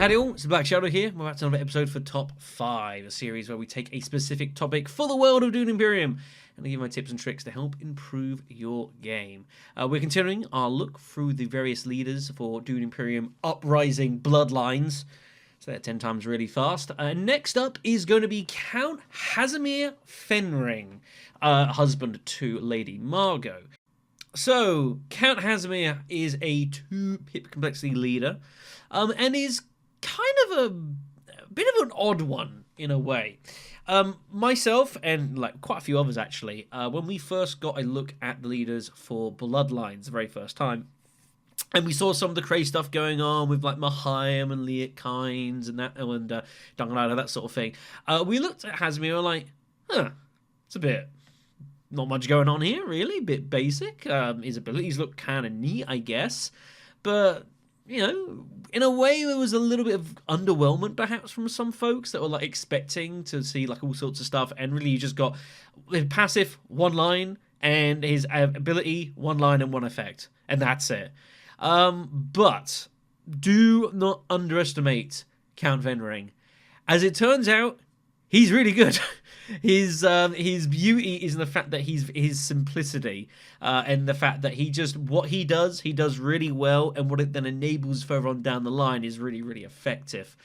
Howdy all, it's Black Shadow here. We're back to another episode for Top 5, a series where we take a specific topic for the world of Dune Imperium and I give my tips and tricks to help improve your game. We're continuing our look through the various leaders for Dune Imperium Uprising Bloodlines. So they're 10 times really fast. Next up is going to be Count Hasmir Fenring, husband to Lady Margot. So, Count Hasmir is a 2-pip complexity leader, and is kind of a bit of an odd one in a way. Myself and like quite a few others actually, when we first got a look at the leaders for Bloodlines the very first time, and we saw some of the crazy stuff going on with like Mahayim and Liet Kynes and that and Dungalada, that sort of thing. We looked at Hasmir and were like, it's a bit not much going on here, really. A bit basic. His abilities look kind of neat, I guess. But, you know, in a way, there was a little bit of underwhelmment, perhaps, from some folks that were, like, expecting to see, like, all sorts of stuff. And really, you just got his passive, 1 line, and his ability, 1 line and 1 effect. And that's it. But do not underestimate Count Fenring. As it turns out, he's really good. His beauty is in the fact that his simplicity, and the fact that what he does really well, and what it then enables further on down the line is really, really effective.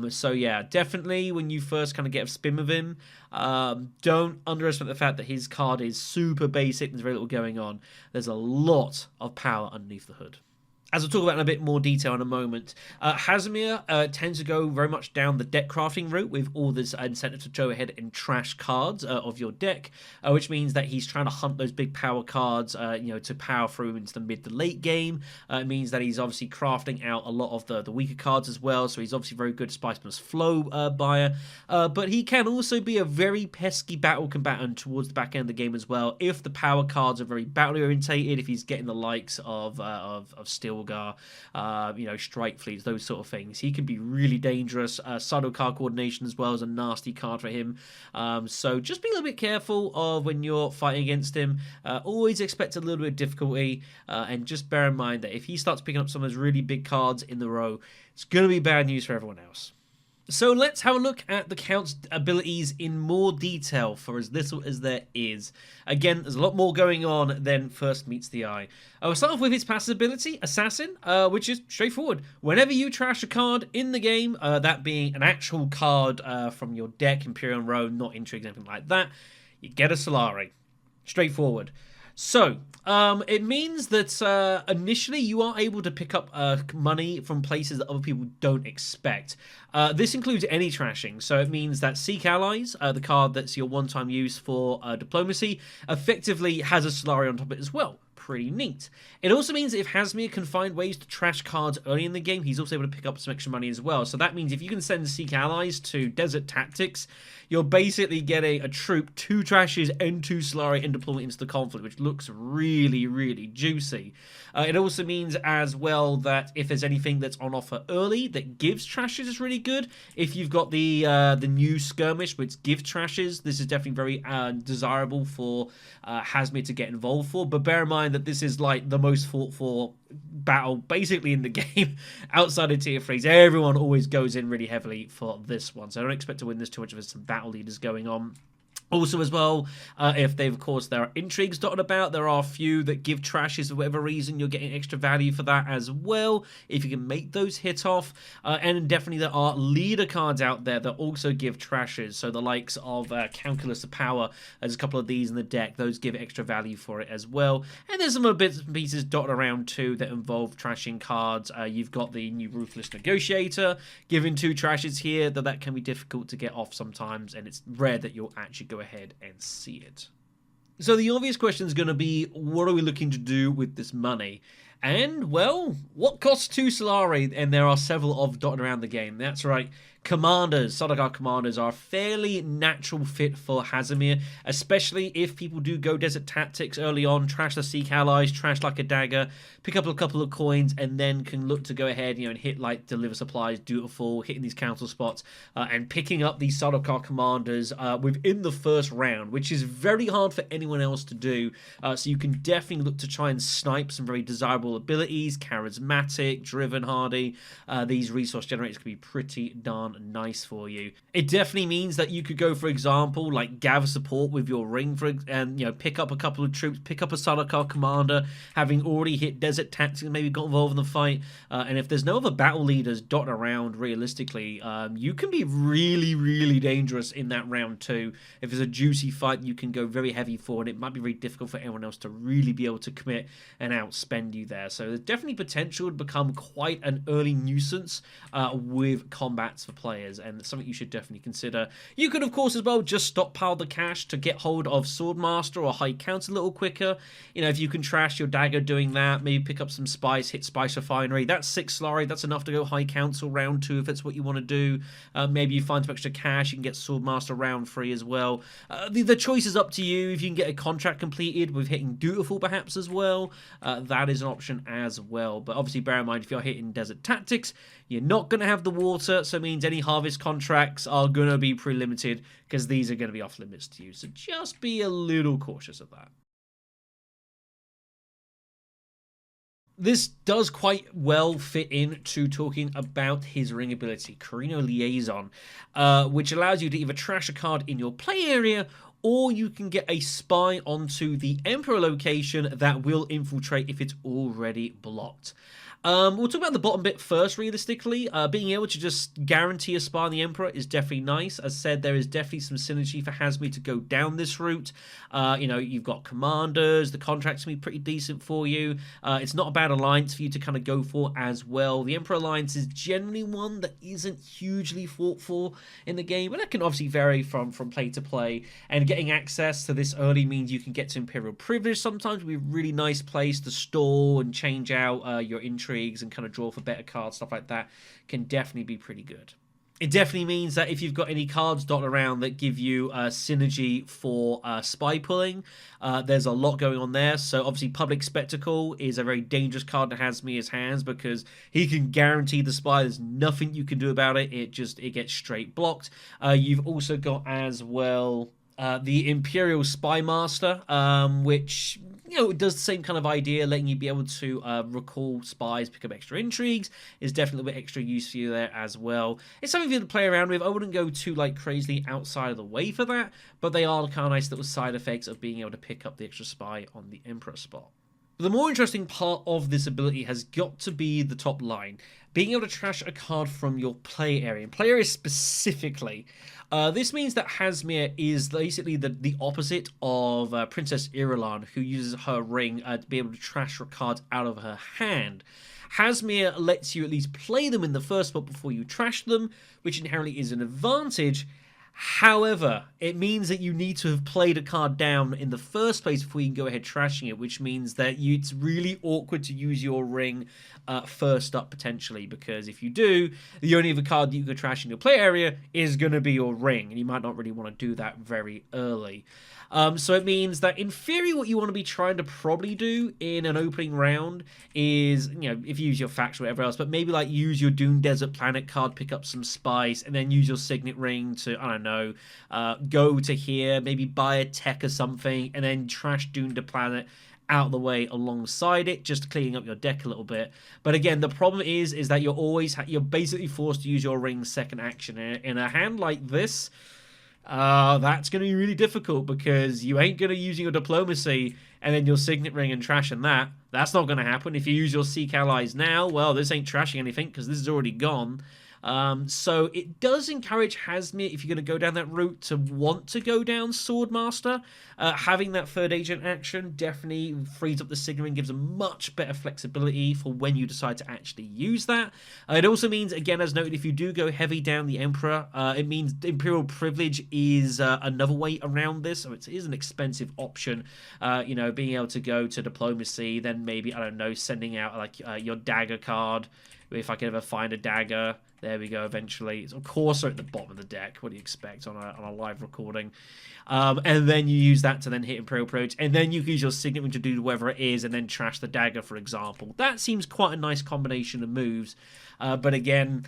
So yeah, definitely when you first kind of get a spin with him, don't underestimate the fact that his card is super basic. There's very little going on. There's a lot of power underneath the hood. As we'll talk about in a bit more detail in a moment, Hasmir tends to go very much down the deck crafting route with all this incentive to go ahead and trash cards of your deck, which means that he's trying to hunt those big power cards, to power through into the mid to late game. It means that he's obviously crafting out a lot of the weaker cards as well, so he's obviously very good Spice Plus Flow buyer, but he can also be a very pesky battle combatant towards the back end of the game as well, if the power cards are very battle orientated, if he's getting the likes of Stilgar, Strike Fleets, those sort of things. He can be really dangerous. Subtle card coordination as well is a nasty card for him. So just be a little bit careful of when you're fighting against him. Always expect a little bit of difficulty, and just bear in mind that if he starts picking up some of those really big cards in the row, it's going to be bad news for everyone else. So let's have a look at the Count's abilities in more detail for as little as there is. Again, there's a lot more going on than first meets the eye. We'll start off with his passive ability, Assassin, which is straightforward. Whenever you trash a card in the game, that being an actual card from your deck, Imperial Row, not intrigue, anything like that, you get a Solari. Straightforward. So, it means that initially you are able to pick up money from places that other people don't expect. This includes any trashing, so it means that Seek Allies, the card that's your one-time use for diplomacy, effectively has a Solari on top of it as well. Pretty neat. It also means that if Hasmir can find ways to trash cards early in the game, he's also able to pick up some extra money as well. So that means if you can send Seek Allies to Desert Tactics, you're basically getting a troop, 2 trashes and 2 Solari and deployment into the conflict, which looks really, really juicy. It also means as well that if there's anything that's on offer early that gives trashes is really good. If you've got the new skirmish which gives trashes, this is definitely very desirable for Hasmir to get involved for. But bear in mind that this is like the most fought for battle basically in the game outside of tier 3s. Everyone always goes in really heavily for this one, so I don't expect to win this too much. Of some battle leaders going on. Also as well, if there are intrigues dotted about, there are a few that give trashes for whatever reason, you're getting extra value for that as well, if you can make those hit off. And definitely there are leader cards out there that also give trashes, so the likes of Calculus of Power, there's a couple of these in the deck, those give extra value for it as well. And there's some other bits and pieces dotted around too that involve trashing cards. You've got the new Ruthless Negotiator, giving 2 trashes here, though that can be difficult to get off sometimes, and it's rare that you'll actually go ahead and see it. So the obvious question is going to be, what are we looking to do with this money? And, well, what costs 2 Solari? And there are several of dotted around the game. That's right. Commanders, Sardaukar commanders, are a fairly natural fit for Hasmir, especially if people do go Desert Tactics early on, trash the Seek Allies, trash like a dagger, pick up a couple of coins, and then can look to go ahead, and hit like Deliver Supplies, Dutiful, hitting these council spots, and picking up these Sardaukar commanders within the first round, which is very hard for anyone else to do. So you can definitely look to try and snipe some very desirable reliable abilities, charismatic, driven, hardy, these resource generators could be pretty darn nice for you. It definitely means that you could go, for example, like gather support with your ring and pick up a couple of troops, pick up a Sardaukar commander, having already hit desert tactics and maybe got involved in the fight. And if there's no other battle leaders dotted around, realistically, you can be really, really dangerous in that round too. If it's a juicy fight, you can go very heavy forward. It might be very difficult for anyone else to really be able to commit and outspend you there. So there's definitely potential to become quite an early nuisance with combats for players, and it's something you should definitely consider. You could, of course, as well just stockpile the cash to get hold of Swordmaster or High Count a little quicker. If you can trash your dagger doing that, maybe pick up some spice, hit Spice Refinery. That's 6 Solari. That's enough to go High Council round 2 if that's what you want to do. Maybe you find some extra cash. You can get Swordmaster round 3 as well. The choice is up to you. If you can get a contract completed with hitting Dutiful perhaps as well, that is an option as well. But obviously bear in mind, if you're hitting Desert Tactics, you're not going to have the water, so it means any harvest contracts are going to be pretty limited because these are going to be off limits to you. So just be a little cautious of that. This does quite well fit into talking about his ring ability, Carino Liaison, which allows you to either trash a card in your play area, or you can get a spy onto the Emperor location that will infiltrate if it's already blocked. We'll talk about the bottom bit first, realistically. Being able to just guarantee a spy on the Emperor is definitely nice. As said, there is definitely some synergy for Hasmir to go down this route. You've got commanders, the contracts can be pretty decent for you. It's not a bad alliance for you to kind of go for as well. The Emperor alliance is generally one that isn't hugely fought for in the game, but that can obviously vary from play to play. And getting access to this early means you can get to Imperial Privilege sometimes, be a really nice place to store and change out your intrigues and kind of draw for better cards. Stuff like that can definitely be pretty good. It definitely means that if you've got any cards dotted around that give you synergy for spy pulling, there's a lot going on there. So obviously Public Spectacle is a very dangerous card to Hasmir's hands because he can guarantee the spy. There's nothing you can do about it. It gets straight blocked. You've also got as well the Imperial Spy Master, which it does the same kind of idea, letting you be able to recall spies, pick up extra intrigues, is definitely a bit extra use for you there as well. It's something for you to play around with. I wouldn't go too crazily outside of the way for that, but they are kind of nice little side effects of being able to pick up the extra spy on the Emperor spot. But the more interesting part of this ability has got to be the top line. Being able to trash a card from your play area. And play area specifically. This means that Hasmir is basically the opposite of Princess Irulan, who uses her ring to be able to trash her cards out of her hand. Hasmir lets you at least play them in the first spot before you trash them, which inherently is an advantage. However, it means that you need to have played a card down in the first place before you can go ahead trashing it, which means that it's really awkward to use your ring first up potentially, because if you do, the only other card that you could trash in your play area is going to be your ring, and you might not really want to do that very early. So it means that in theory what you want to be trying to probably do in an opening round is, if you use your faction or whatever else, but maybe use your Dune Desert Planet card, pick up some spice, and then use your Signet Ring to, I don't know, go to here, maybe buy a tech or something, and then trash Dune to Planet out of the way alongside it, just cleaning up your deck a little bit. But again, the problem is that you're basically forced to use your ring's second action. In a hand like this, that's going to be really difficult because you ain't going to use your diplomacy and then your Signet Ring and trashing that. That's not going to happen. If you use your Seek Allies now, well, this ain't trashing anything because this is already gone. So it does encourage Hasmir, if you're going to go down that route, to want to go down Swordmaster. Having that third agent action definitely frees up the Signet Ring, gives a much better flexibility for when you decide to actually use that. It also means, again, as noted, if you do go heavy down the Emperor, it means Imperial Privilege is another way around this, so it is an expensive option. Being able to go to Diplomacy, then maybe, I don't know, sending out your Dagger card, if I can ever find a dagger. There we go, eventually. Of course, they're at the bottom of the deck. What do you expect on a live recording? And then you use that to then hit Imperial Approach, and then you can use your Signet Ring to do whatever it is, and then trash the dagger, for example. That seems quite a nice combination of moves. But again,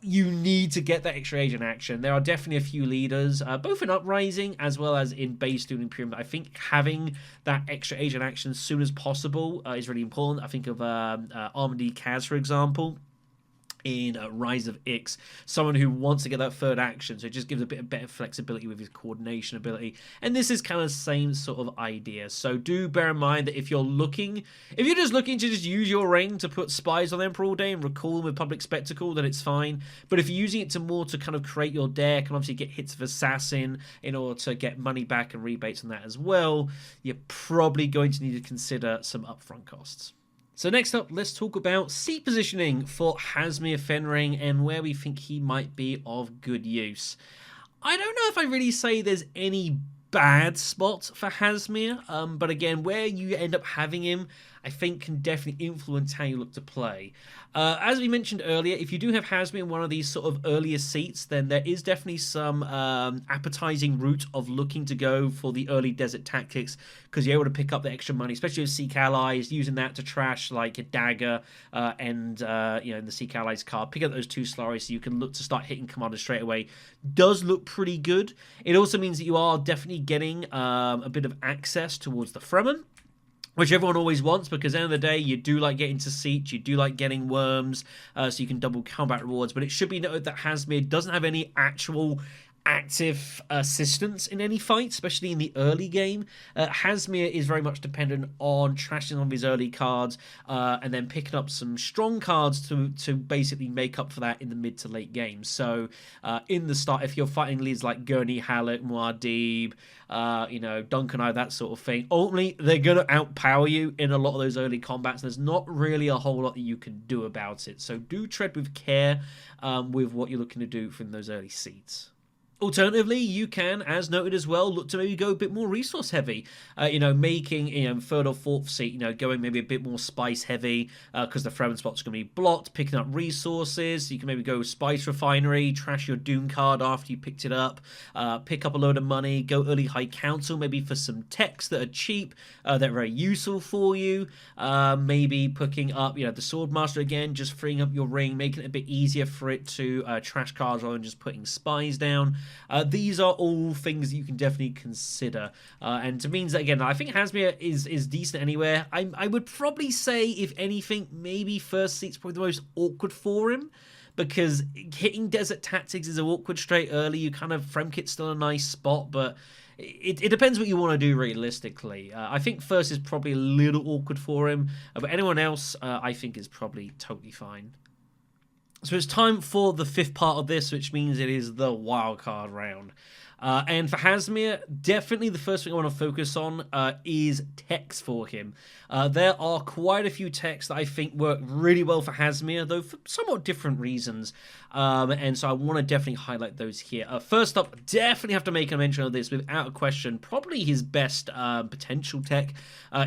you need to get that extra agent action. There are definitely a few leaders, both in Uprising as well as in base Dune Imperium, that I think having that extra agent action as soon as possible is really important. I think of Armady Kaz, for example, in Rise of Ix, someone who wants to get that third action, so it just gives a bit of better flexibility with his coordination ability. And this is kind of the same sort of idea. So do bear in mind that if you're just looking to just use your ring to put spies on them for all day and recall them with public spectacle, then it's fine. But if you're using it to more to kind of create your deck and obviously get hits of assassin in order to get money back and rebates on that as well, you're probably going to need to consider some upfront costs. So next up, let's talk about seat positioning for Hasmir Fenring and where we think he might be of good use. I don't know if I really say there's any bad spot for Hasmir, but again, where you end up having him, I think can definitely influence how you look to play. As we mentioned earlier, if you do have Hasmir in one of these sort of earlier seats, then there is definitely some appetizing route of looking to go for the early desert tactics, because you're able to pick up the extra money, especially with Seek Allies, using that to trash like a dagger and the Seek Allies card. Pick up those 2 Solaris so you can look to start hitting commanders straight away. Does look pretty good. It also means that you are definitely getting a bit of access towards the Fremen, which everyone always wants, because at the end of the day, you do like getting to Siege, you do like getting worms, so you can double combat rewards. But it should be noted that Hasmir doesn't have any actual active assistance in any fight, especially in the early game. Hasmir is very much dependent on trashing on his early cards and then picking up some strong cards to basically make up for that in the mid to late game. So in the start, if you're fighting leads like Gurney, Halleck, Muad'Dib, Duncan Eye, that sort of thing, ultimately they're going to outpower you in a lot of those early combats, and there's not really a whole lot that you can do about it. So do tread with care with what you're looking to do from those early seats. Alternatively, you can, as noted as well, look to maybe go a bit more resource heavy, making, third or fourth seat, going maybe a bit more spice heavy, because the Fremen spots are going to be blocked, picking up resources. You can maybe go spice refinery, trash your Dune card after you picked it up, pick up a load of money, go early high council, maybe for some techs that are cheap, that are very useful for you, maybe picking up, the Swordmaster again, just freeing up your ring, making it a bit easier for it to trash cards rather than just putting spies down. These are all things that you can definitely consider, and it means that, again, I think Hasmir is decent anywhere. I would probably say, if anything, maybe first seat's probably the most awkward for him, because hitting desert tactics is awkward straight early. You kind of Fremkit's still a nice spot, but it depends what you want to do realistically. I think first is probably a little awkward for him, but anyone else I think is probably totally fine. So it's time for the 5th part of this, which means it is the wildcard round. And for Hasmir, definitely the first thing I want to focus on is techs for him. There are quite a few techs that I think work really well for Hasmir, though for somewhat different reasons. And so I want to definitely highlight those here. First up, definitely have to make a mention of this without a question. Probably his best potential tech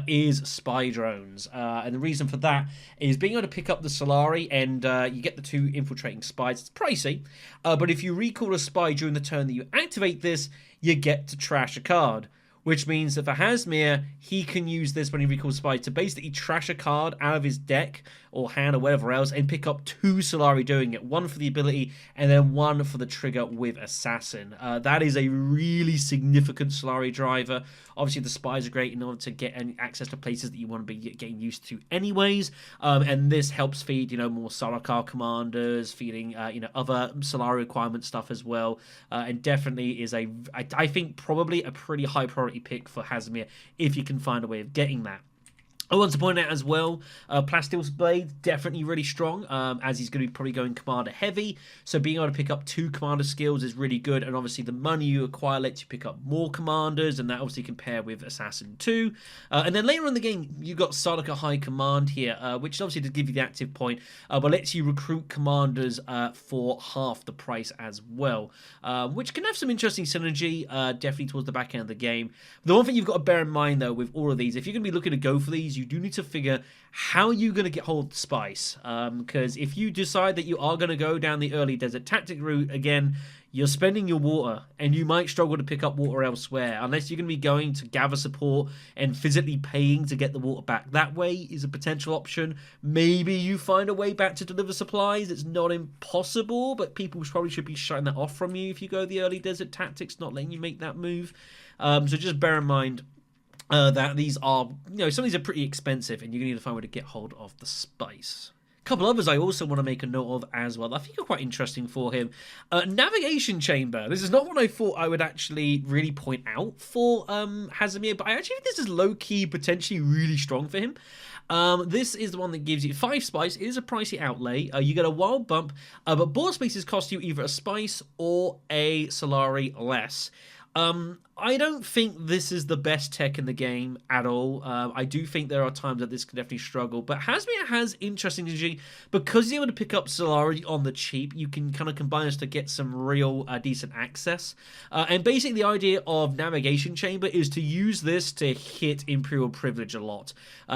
is spy drones. And the reason for that is being able to pick up the Solari, and you get the 2 infiltrating spies. It's pricey, but if you recall a spy during the turn that you activate this, you get to trash a card. Which means that for Hasmir, he can use this when he recalls spy to basically trash a card out of his deck or hand or whatever else and pick up 2 Solari doing it. 1 for the ability and then 1 for the trigger with Assassin. That is a really significant Solari driver. Obviously, the spies are great in order to get access to places that you want to be getting used to anyways. And this helps feed, more Sarkar commanders, feeding, other Solari requirement stuff as well. And definitely is I think probably a pretty high priority pick for Hasmir if you can find a way of getting that. I want to point out as well, Plastil's Blade, definitely really strong, as he's going to be probably going Commander heavy, so being able to pick up 2 Commander skills is really good, and obviously the money you acquire lets you pick up more Commanders, and that obviously can pair with Assassin 2. And then later in the game, you've got Sardaukar High Command here, which obviously does give you the active point, but lets you recruit Commanders for half the price as well, which can have some interesting synergy, definitely towards the back end of the game. The one thing you've got to bear in mind, though, with all of these, if you're going to be looking to go for these, is you do need to figure how you're going to get hold of the spice. Because if you decide that you are going to go down the early desert tactic route, again, you're spending your water, and you might struggle to pick up water elsewhere, unless you're going to be going to gather support and physically paying to get the water back. That way is a potential option. Maybe you find a way back to deliver supplies. It's not impossible, but people probably should be shutting that off from you if you go the early desert tactics, not letting you make that move. So just bear in mind that these are, some of these are pretty expensive, and you're going to need to find a way to get hold of the spice. Couple others I also want to make a note of as well. I think are quite interesting for him. Navigation chamber. This is not what I thought I would actually really point out for Hasmir, but I actually think this is low-key potentially really strong for him. This is the one that gives you 5 spice. It is a pricey outlay. You get a wild bump, but board spaces cost you either a spice or a Solari less. I don't think this is the best tech in the game at all. I do think there are times that this could definitely struggle, but Hasmir has interesting synergy because you're able to pick up Solari on the cheap. You can kind of combine this to get some real decent access. And basically the idea of Navigation Chamber is to use this to hit Imperial Privilege a lot.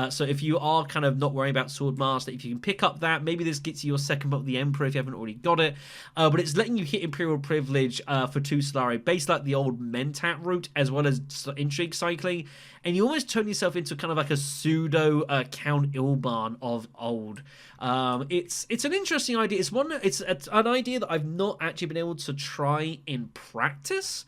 So if you are kind of not worrying about Swordmaster, if you can pick up that, maybe this gets you your second book, the Emperor, if you haven't already got it. But it's letting you hit Imperial Privilege for 2 Solari, based like the old Mentat route, as well as intrigue cycling, and you almost turn yourself into kind of like a pseudo Count Ilban of old. It's an interesting idea. It's an idea that I've not actually been able to try in practice,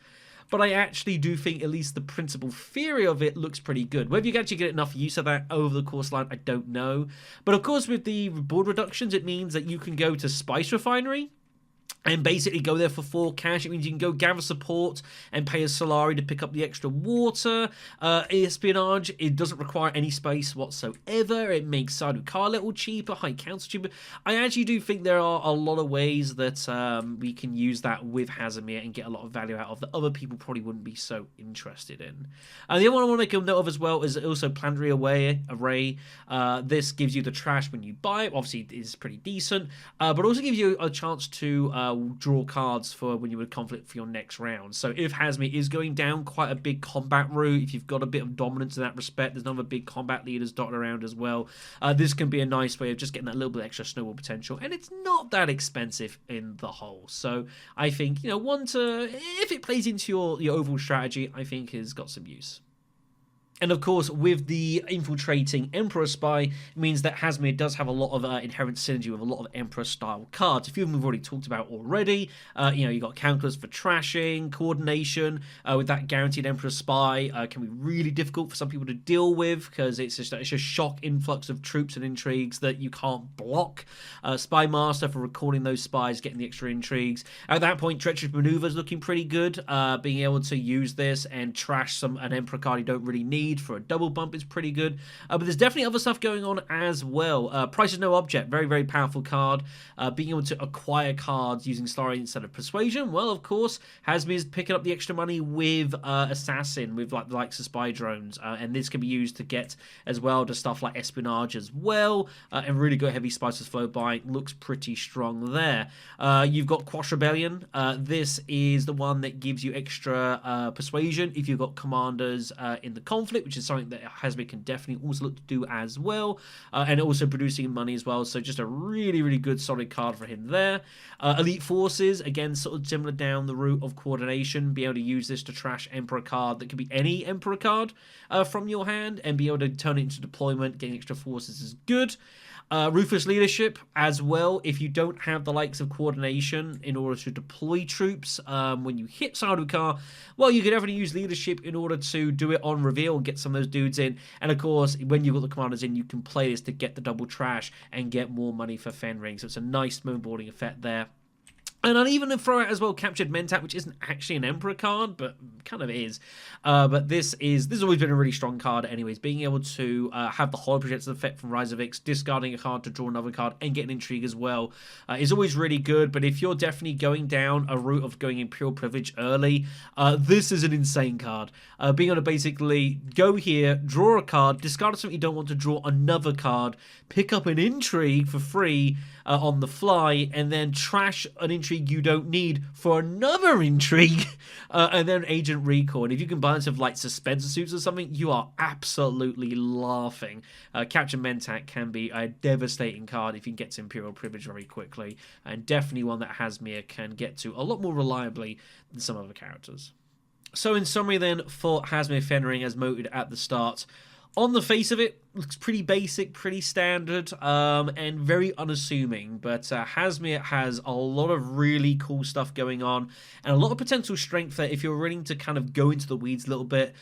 but I actually do think at least the principal theory of it looks pretty good. Whether you can actually get enough use of that over the course line, I don't know. But of course, with the board reductions, it means that you can go to Spice Refinery and basically go there for 4 cash. It means you can go gather support and pay a Solari to pick up the extra water. Espionage, it doesn't require any space whatsoever. It makes Sardaukar a little cheaper, High Council cheaper. I actually do think there are a lot of ways that we can use that with Hasmir and get a lot of value out of that other people probably wouldn't be so interested in. The other one I want to make a note of as well is also Planetary Array. This gives you the trash when you buy it. Obviously, it is pretty decent, but also gives you a chance to draw cards for when you would conflict for your next round. So if Hasmir is going down quite a big combat route, if you've got a bit of dominance in that respect, there's another big combat leaders dotted around as well. This can be a nice way of just getting that little bit extra snowball potential, and it's not that expensive in the whole. So I think, one to, if it plays into your overall strategy, I think has got some use. And of course, with the infiltrating Emperor Spy, it means that Hasmir does have a lot of inherent synergy with a lot of Emperor-style cards. A few of them we've already talked about already. You got counters for trashing, coordination. With that guaranteed Emperor Spy, can be really difficult for some people to deal with because it's just a shock influx of troops and intrigues that you can't block. Spy Master for recording those spies, getting the extra intrigues. At that point, Treacherous Maneuvers looking pretty good. Being able to use this and trash an Emperor card you don't really need for a double bump is pretty good, but there's definitely other stuff going on as well. Price is no object, very, very powerful card. Being able to acquire cards using Solari instead of Persuasion, well, of course, Hasmir's picking up the extra money with Assassin, with the likes of Spy Drones, and this can be used to get as well to stuff like Espionage as well, and really good heavy spices flow by. Looks pretty strong there. You've got Quash Rebellion. This is the one that gives you extra Persuasion if you've got commanders in the conflict, which is something that Hasmir can definitely also look to do as well, and also producing money as well. So just a really, really good solid card for him there. Elite Forces, again, sort of similar down the route of coordination. Be able to use this to trash Emperor card that could be any Emperor card from your hand, and be able to turn it into deployment. Getting extra forces is good. Ruthless Leadership as well. If you don't have the likes of coordination in order to deploy troops when you hit Sardaukar, well, you can definitely use Leadership in order to do it on reveal and get some of those dudes in. And of course, when you've got the commanders in, you can play this to get the double trash and get more money for Fenring. So it's a nice snowboarding effect there. And I'll even throw out as well Captured Mentat, which isn't actually an Emperor card, but kind of is. But this has always been a really strong card anyways. Being able to have the Hollow Projectile effect from Rise of Ix, discarding a card to draw another card, and get an intrigue as well is always really good. But if you're definitely going down a route of going Imperial Privilege early, this is an insane card. Being able to basically go here, draw a card, discard something you don't want to draw another card, pick up an intrigue for free on the fly, and then trash an intrigue intrigue you don't need for another intrigue, and then Agent Recall. And if you combine this with like suspensor suits or something, you are absolutely laughing. Captain Mentak can be a devastating card if you can get to Imperial Privilege very quickly, and definitely one that Hasmir can get to a lot more reliably than some other characters. So in summary then, for Hasmir Fenring, as noted at the start, on the face of it, looks pretty basic, pretty standard, and very unassuming. But Hasmir has a lot of really cool stuff going on, and a lot of potential strength there if you're willing to kind of go into the weeds a little bit.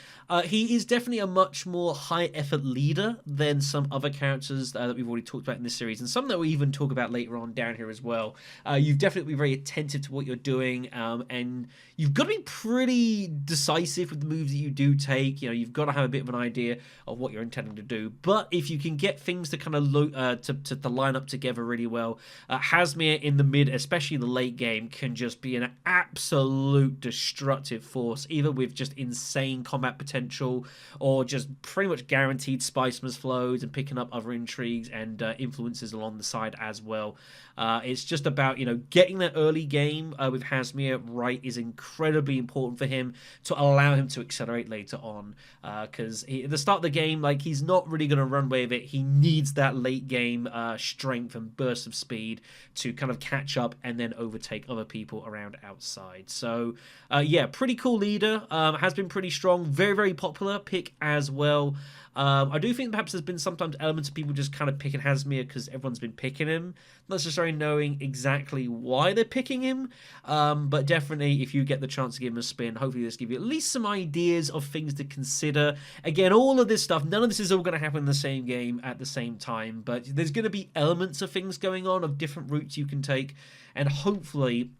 He is definitely a much more high-effort leader than some other characters that we've already talked about in this series, and some that we even talk about later on down here as well. You've definitely be very attentive to what you're doing, and you've got to be pretty decisive with the moves that you do take. You know, you've got to have a bit of an idea of what you're intending to do. But if you can get things to kind of to line up together really well, Hasmir in the mid, especially the late game, can just be an absolute destructive force, either with just insane combat potential or just pretty much guaranteed Spicemas flows and picking up other intrigues and influences along the side as well. It's just about, you know, getting that early game with Hasmir right is incredibly important for him to allow him to accelerate later on, because at the start of the game, like, he's not really going to run away with it. He needs that late game strength and burst of speed to kind of catch up and then overtake other people around outside. So yeah, pretty cool leader, has been pretty strong, very, very popular pick as well. I do think perhaps there's been sometimes elements of people just kind of picking Hasmir because everyone's been picking him, not necessarily knowing exactly why they're picking him, but definitely if you get the chance to give him a spin, hopefully this gives you at least some ideas of things to consider. Again, all of this stuff, none of this is all going to happen in the same game at the same time, but there's going to be elements of things going on, of different routes you can take, and hopefully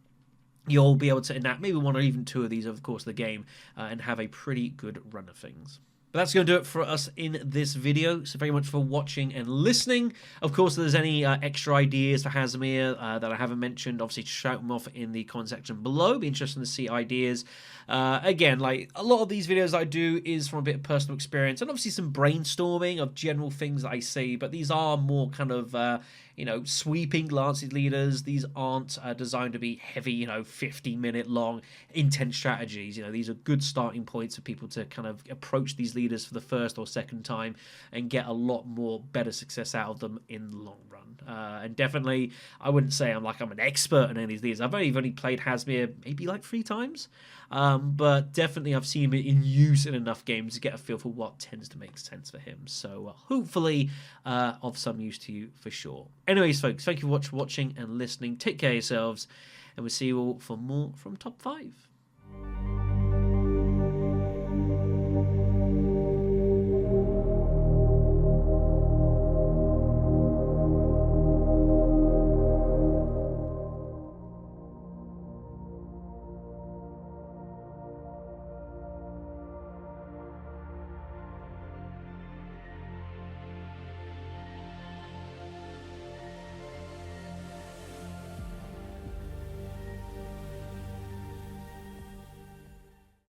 you'll be able to enact maybe one or even two of these over the course of the game and have a pretty good run of things. But that's going to do it for us in this video. So very much for watching and listening. Of course, if there's any extra ideas for Hasmir that I haven't mentioned, obviously shout them off in the comment section below. Be interesting to see ideas. Again, like a lot of these videos I do is from a bit of personal experience and obviously some brainstorming of general things that I see. But these are more kind of you know, sweeping Lancet leaders. These aren't designed to be heavy, you know, 50-minute long, intense strategies. You know, these are good starting points for people to kind of approach these leaders for the first or second time and get a lot more better success out of them in the long run. And definitely, I wouldn't say I'm an expert in any of these. I've only played Hasmir maybe like 3 times. But definitely I've seen him in use in enough games to get a feel for what tends to make sense for him. So hopefully of some use to you for sure. Anyways, folks, thank you for watching and listening. Take care of yourselves, and we'll see you all for more from Top 5.